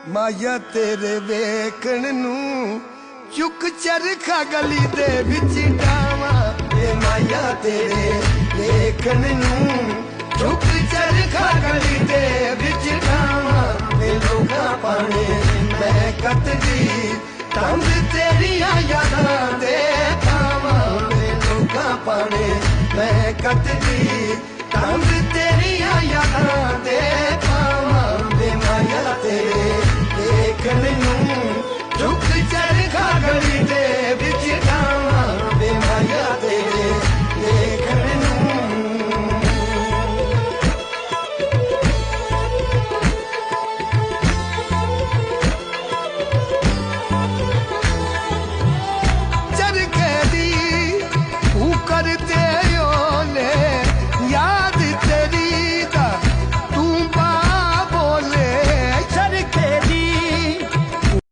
ਮਾਇਆ ਤੇਰੇ ਵੇਖਣ ਨੂੰ ਚੁੱਕ ਚਰਖਾ ਗਲੀ ਦੇ ਵਿੱਚ ਡਾਵਾਂ ਏ ਮਾਇਆ ਤੇਰੇ ਵੇਖਣ ਨੂੰ ਚੁੱਕ ਚਰਖਾ ਗਲੀ ਦੇ ਵਿੱਚ ਡਾਵਾਂ ਏ ਲੋਕਾਂ ਪਾਣੇ ਮੈਂ ਕੱਟਦੀ ਤੰਦ ਤੇਰੀਆਂ ਯਾਦਾਂ ਦੇ ਥਾਵਾਂ ਏ ਲੋਕਾਂ ਪਾਣੇ ਮੈਂ ਕੱਟਦੀ